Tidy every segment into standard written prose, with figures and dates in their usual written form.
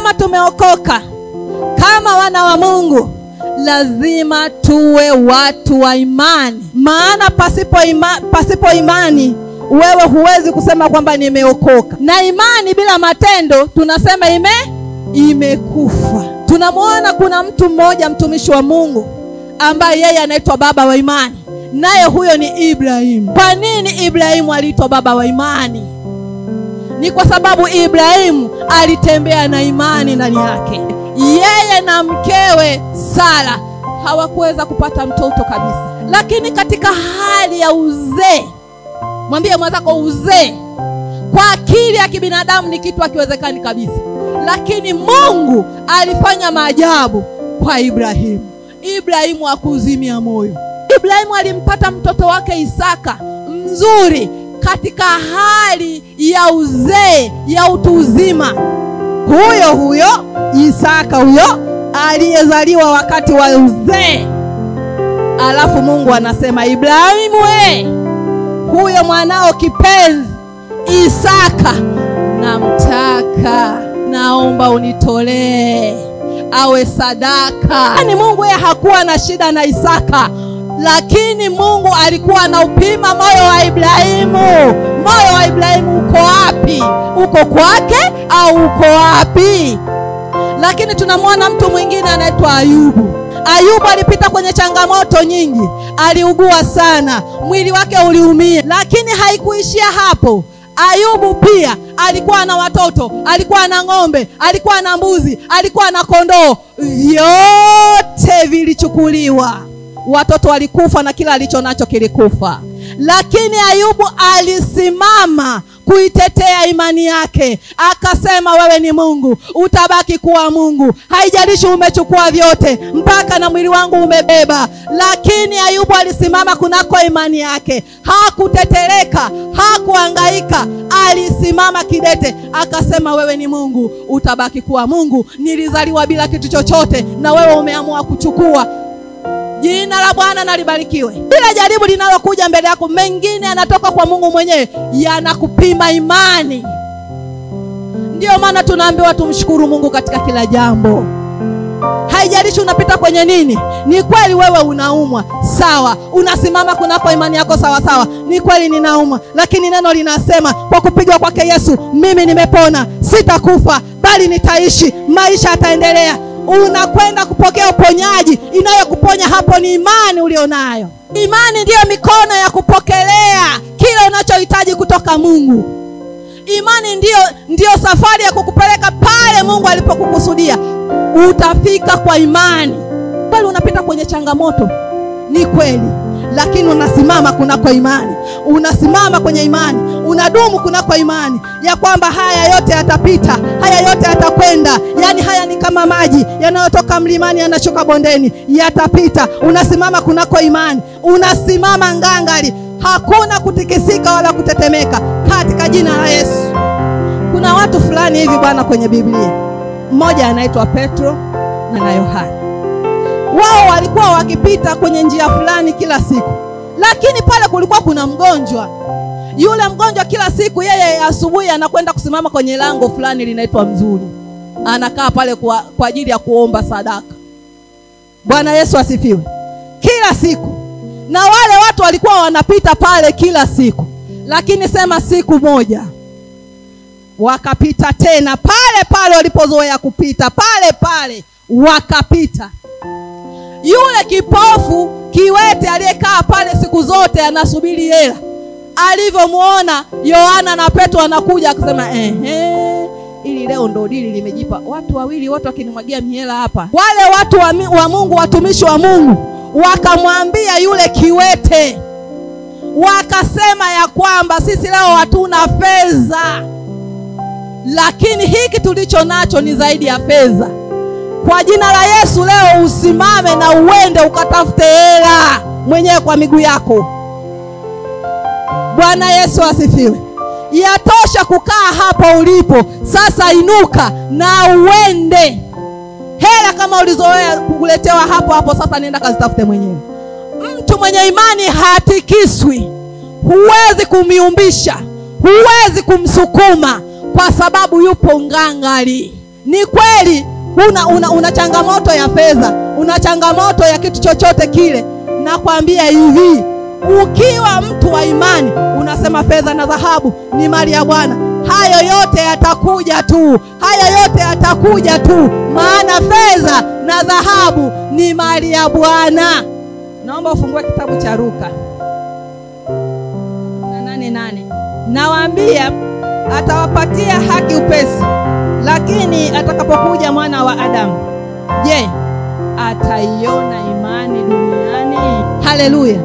kama tumeokoka, kama wana wa Mungu, lazima tuwe watu wa imani. Maana pasipo imani wewe huwezi kusema kwamba nimeokoka. Na imani bila matendo tunasema imekufa. Tunamwona kuna mtu mmoja mtumishi wa Mungu ambaye yeye anaitwa baba wa imani, naye huyo ni Ibrahimu. Kwa nini Ibrahimu aliitwa baba wa imani? Ni kwa sababu Ibrahimu alitembea na imani ndani yake. Yeye na mkewe Sara hawakuweza kupata mtoto kabisa, lakini katika hali ya uzee, mwambie mwenzako uzee kwa akili ya kibinadamu ni kitu hakiwezekani kabisa, lakini Mungu alifanya maajabu kwa Ibrahimu. Ibrahimu hakuzimia moyo. Ibrahimu alimpata mtoto wake Isaka mzuri katika hali ya uzee, ya utu uzima. Huyo Isaka huyo aliyezaliwa wakati wa uzee. Alafu Mungu anasema, Ibrahimu huyo mwanao kipenzi Isaka namtaka, naomba unitolee awe sadaka. Ni Mungu hakuwa na shida na Isaka, lakini Mungu alikuwa na upima moyo wa Ibrahimu. Moyo wa Ibrahimu uko wapi? Uko kwake au uko wapi? Lakini tunamwona mtu mwingine anaitwa Ayubu. Ayubu alipita kwenye changamoto nyingi, aliugua sana, mwili wake uliumia, lakini haikuishia hapo. Ayubu pia alikuwa na watoto, alikuwa na ng'ombe, alikuwa na mbuzi, alikuwa na kondoo, vyote vilichukuliwa. Watoto walikufa na kila alicho nacho kilikufa. Lakini Ayubu alisimama kuitetea imani yake. Akasema, wewe ni Mungu, utabaki kuwa Mungu. Haijalishi umechukua vyote, mpaka na mwili wangu umebeba. Lakini Ayubu alisimama kunako imani yake. Hakutetereka, hakuhangaika. Alisimama kidete. Akasema, wewe ni Mungu, utabaki kuwa Mungu. Nilizaliwa bila kitu chochote, na wewe umeamua kuchukua. Jina la Bwana na libarikiwe. Bila jaribu linalokuja mbele yako, mengine yanatoka kwa Mungu mwenyewe, yanakupima imani. Ndio maana tunaambiwa tumshukuru Mungu katika kila jambo. Haijalishi unapita kwenye nini. Ni kweli wewe unaumwa, sawa, unasimama kunako imani yako, sawa. Ni kweli ninaumwa, lakini neno linasema kwa kupigwa kwake Yesu mimi nimepona. Sitakufa bali nitaishi, maisha yataendelea. Unakwenda kupokea uponyaji. Inayokuponya hapo ni imani ulionayo. Imani ndiyo mikono ya kupokelea kile unachohitaji kutoka Mungu. Imani ndiyo safari ya kukupeleka pale Mungu alipokukusudia. Utafika kwa imani. Kweli unapita kwenye changamoto, ni kweli, lakini unasimama kunako imani. Unasimama kwenye imani, unadumu kunako imani ya kwamba haya yote yatapita, haya yote yatakwenda. Yani haya ni kama maji yanayotoka mlimani yanashuka bondeni, yatapita. Unasimama kunako imani, unasimama ngangari, hakuna kutikisika wala kutetemeka katika jina la Yesu. Kuna watu fulani hivi bwana kwenye Biblia. Mmoja anaitwa Petro na Yohana. Wao walikuwa wakipita kwenye njia fulani kila siku, lakini pale kulikuwa kuna mgonjwa. Yule mgonjwa kila siku yeye asubuhi anakwenda kusimama kwenye lango fulani linaitwa Mzuri. Anakaa pale kwa ajili ya kuomba sadaka. Bwana Yesu asifiwe. Kila siku. Na wale watu walikuwa wanapita pale kila siku. Lakini sema siku moja wakapita tena pale walipozoea kupita, pale wakapita. Yule kipofu kiwete aliyekaa pale siku zote anasubiri hela, alivyomuona Yohana na Petro anakuja akasema, ili leo ndo dili limejipa. Watu wawili wote wakinimwagia mihela hapa. Wale watu wa Mungu, watumishi wa Mungu, wakamwambia yule kiwete, wakasema ya kwamba sisi leo hatuna fedha, lakini hiki tulicho nacho ni zaidi ya fedha. Kwa jina la Yesu leo usimame na uende ukatafute hela mwenyewe kwa miguu yako. Bwana Yesu asifiwe. Yatosha kukaa hapa ulipo. Sasa inuka na uende. Hela kama ulizoea kukuletewa hapo, sasa nenda kazitafute mwenyewe. Mtu mwenye imani hatikiswi. Huwezi kumiumbisha, huwezi kumsukuma, kwa sababu yupo ngangari. Ni kweli una changamoto ya fedha, una changamoto ya kitu chochote kile. Nakwambia hivi, ukiwa mtu wa imani, unasema fedha na dhahabu ni mali ya Bwana. Hayo yote yatakuja tu. Hayo yote yatakuja tu. Maana fedha na dhahabu ni mali ya Bwana. Naomba ufungue kitabu cha Luka 8:8. Nawaambia atawapatia haki upesi, lakini atakapokuja Mwana wa Adamu, je, ataiona imani duniani? Haleluya.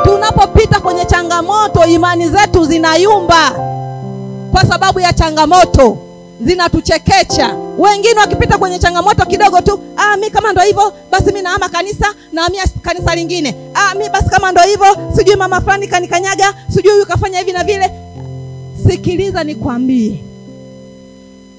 Tunapopita kwenye changamoto, imani zetu zinayumba kwa sababu ya changamoto, zinatuchekecha. Wengine wakipita kwenye changamoto kidogo tu, mimi kama ndo hivyo basi mimi naama kanisa, nahamia kanisa lingine. Mimi basi kama ndo hivyo, sijui mama fulani kanikanyaga, sijui huyu kafanya hivi na vile. Sikiliza nikwambie,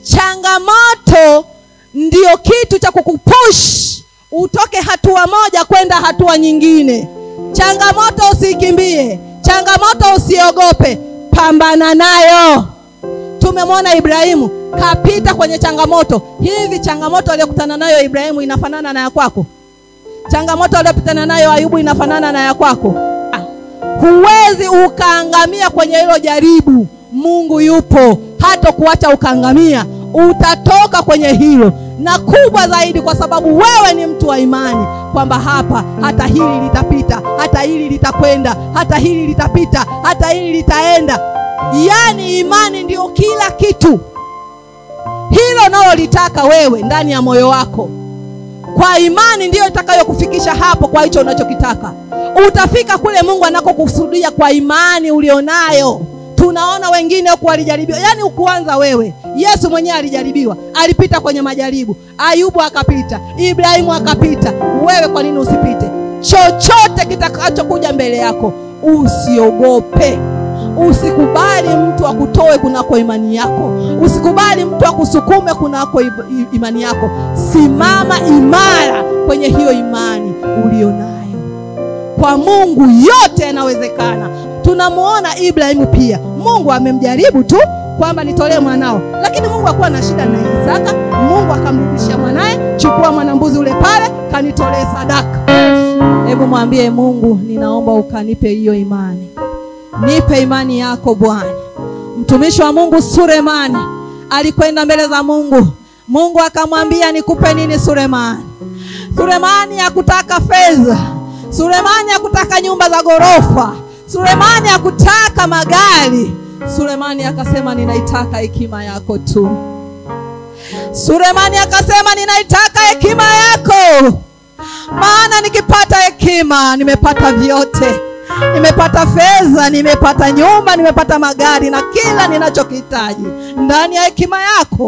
changamoto ndio kitu cha kukupush utoke hatua moja kwenda hatua nyingine. Changamoto usikimbie, changamoto usiogope, pambana nayo. Tumemwona Ibrahimu kapita kwenye changamoto. Hivi changamoto aliyokutana nayo Ibrahimu inafanana na ya kwako? Changamoto aliyokutana nayo Ayubu inafanana na ya kwako? Huwezi ukaangamia kwenye hilo jaribu. Mungu yupo, hata kuacha ukaangamia. Utatoka kwenye hilo. Na kubwa zaidi, kwa sababu wewe ni mtu wa imani, kwamba hata hili litapita, hata hili litakwenda, hata hili litapita, hata hili litaenda. Yani imani ndio kila kitu. Hilo nalo litaka wewe ndani ya moyo wako. Kwa imani ndio itakayokufikisha hapo kwa hicho unachokitaka. Utafika kule Mungu anakokusudia kwa imani ulionayo. Tunaona wengine huko walijaribiwa. Yani ukuanza wewe. Yesu mwenyewe alijaribiwa. Alipita kwenye majaribu. Ayubu akapita. Ibrahimu akapita. Wewe kwa nini usipite? Chochote kitakachokuja mbele yako, usiogope. Usikubali mtu akutoe kunako imani yako. Usikubali mtu akusukume kunako imani yako. Simama imara kwenye hiyo imani ulionayo. Kwa Mungu yote yanawezekana. Tunamuona Ibrahimu pia. Mungu amemjaribu tu kwamba nitolee mwanao. Lakini Mungu hakuwa na shida na Isaka. Mungu akamrudishia mwanae, chukua mwanambuzi ule pale, kanitolee sadaka. Hebu mwambie Mungu, ninaomba ukanipe hiyo imani. Nipe imani yako Bwana. Mtumishi wa Mungu Sulemani alikwenda mbele za Mungu. Mungu akamwambia, nikupe nini Sulemani? Sulemani hakutaka fedha. Sulemani hakutaka nyumba za gorofa. Sulemani hakutaka magari. Sulemani akasema, ninaitaka hekima yako tu. Sulemani akasema, ninaitaka hekima yako. Maana nikipata hekima, nimepata vyote. Nimepata fedha, nimepata nyumba, nimepata magari na kila ninachokihitaji ndani ya hekima yako.